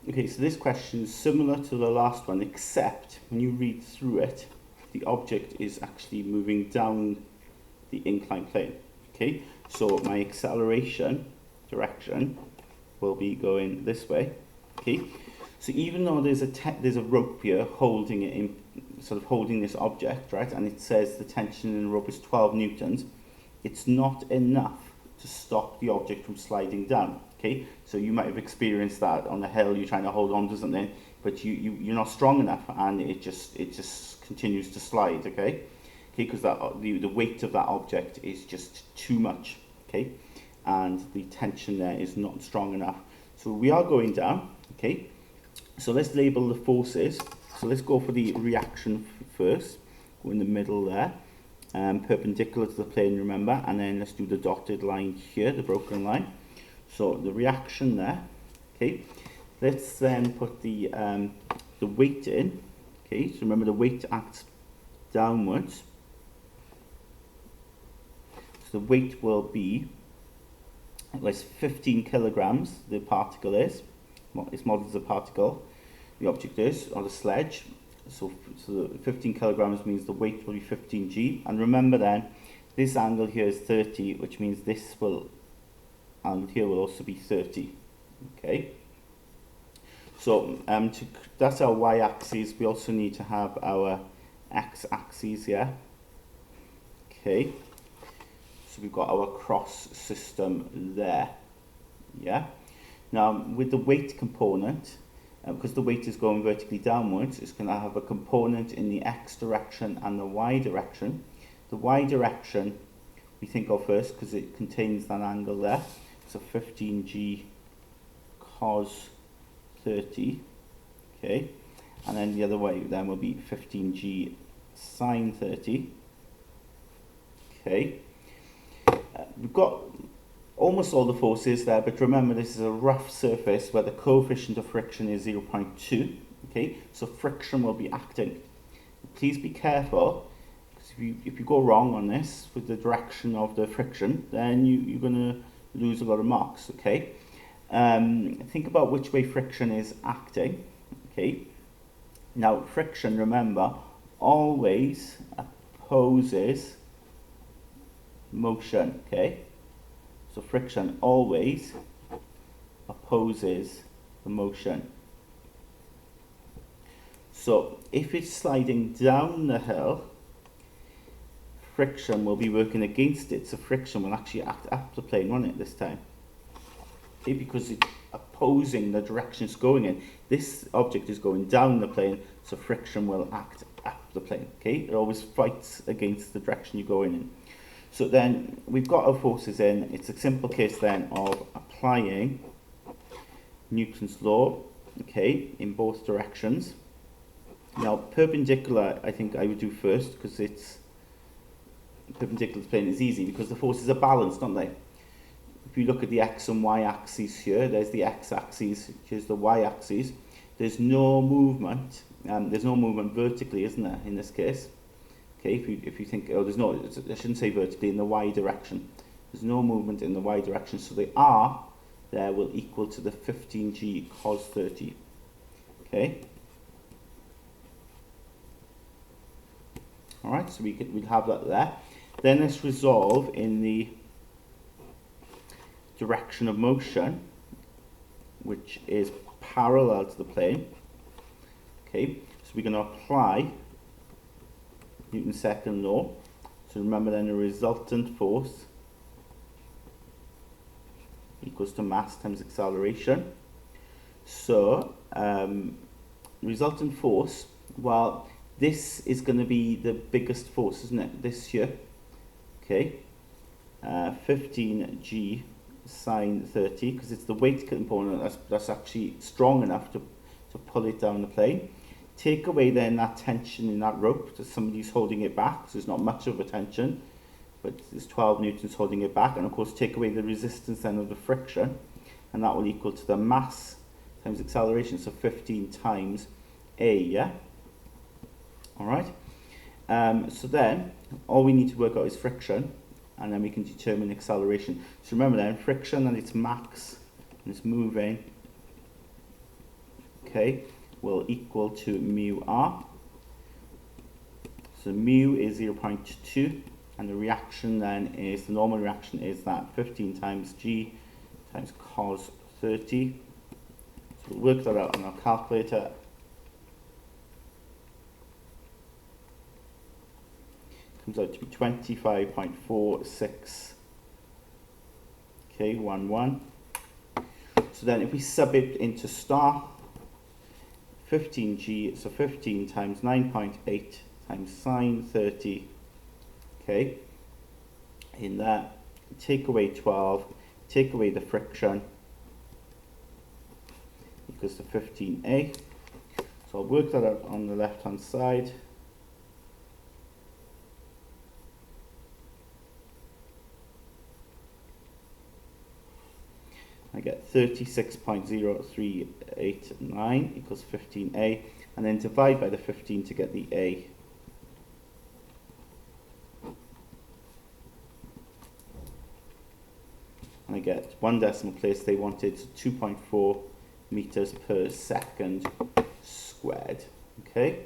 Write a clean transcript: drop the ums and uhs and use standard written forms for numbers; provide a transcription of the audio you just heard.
Okay, so this question is similar to the last one, except when you read through it, the object is actually moving down the inclined plane. Okay, so my acceleration direction will be going this way. Okay, so even though there's a rope here holding it in, sort of holding this object, right, and it says the tension in the rope is 12 newtons, it's not enough to stop the object from sliding down. Okay, so you might have experienced that on the hill. You're trying to hold on to something, but you're not strong enough, and it just continues to slide. Okay, because the weight of that object is just too much. Okay, and the tension there is not strong enough. So we are going down. Okay, so let's label the forces. So let's go for the reaction first. Go in the middle there, perpendicular to the plane, remember, and then let's do the dotted line here, the broken line. So the reaction there. Okay, let's then put the weight in. Okay, so remember the weight acts downwards. So the weight will be, let's 15 kilograms. The particle is. It's modeled as a particle. The object is, or the sledge. So 15 kilograms means the weight will be 15g. And remember then, this angle here is 30, which means this angle here will also be 30. Okay. So that's our y-axis. We also need to have our x-axis here. Okay. So we've got our cross system there. Yeah. Now with the weight component, because the weight is going vertically downwards, it's going to have a component in the x direction and the y direction. The y direction we think of first because it contains that angle there. So 15g cos 30. Okay. And then the other way then will be 15g sine 30. Okay. We've got almost all the forces there, but remember this is a rough surface where the coefficient of friction is 0.2. Okay, so friction will be acting. Please be careful, because if you go wrong on this with the direction of the friction, then you're going to lose a lot of marks. Okay, think about which way friction is acting. Okay, now friction, remember, always opposes motion. Okay. So friction always opposes the motion. So if it's sliding down the hill, friction will be working against it. So friction will actually act up the plane, won't it, this time? Okay, because it's opposing the direction it's going in. This object is going down the plane, so friction will act up the plane. Okay, it always fights against the direction you're going in. So then we've got our forces in. It's a simple case then of applying Newton's law, okay, in both directions. Now perpendicular, I think I would do first because it's perpendicular to the plane is easy because the forces are balanced, aren't they? If you look at the x and y axes here, there's the x axis, here's the y axis. There's no movement. There's no movement vertically, isn't there, in this case? Okay, if you think, oh, there's no, I shouldn't say vertically, in the y direction. There's no movement in the y direction, so the r there will equal to the 15g cos 30. Okay. All right, so we'll have that there. Then let's resolve in the direction of motion, which is parallel to the plane. Okay, so we're going to apply Newton's second law. So remember then the resultant force equals to mass times acceleration. So resultant force, well, this is going to be the biggest force, isn't it? This here. Okay, 15g sine 30, because it's the weight component that's actually strong enough to pull it down the plane. Take away then that tension in that rope, that somebody's holding it back, so there's not much of a tension, but there's 12 newtons holding it back, and of course take away the resistance then of the friction, and that will equal to the mass times acceleration, so 15 times a, yeah? Alright, so then all we need to work out is friction, and then we can determine acceleration. So remember then, friction and its max, and it's moving okay, will equal to mu r. So mu is 0.2, and the reaction then is, the normal reaction is that 15 times g times cos 30. So we'll work that out on our calculator. Comes out to be 25.46, okay, 11. So then if we sub it into star, 15g, so 15 times 9.8 times sine 30, okay, in that, take away 12, take away the friction, equals to 15a. So I'll work that out on the left hand side. I get 36.0389 equals 15a, and then divide by the 15 to get the a. And I get one decimal place, they wanted 2.4 meters per second squared. Okay.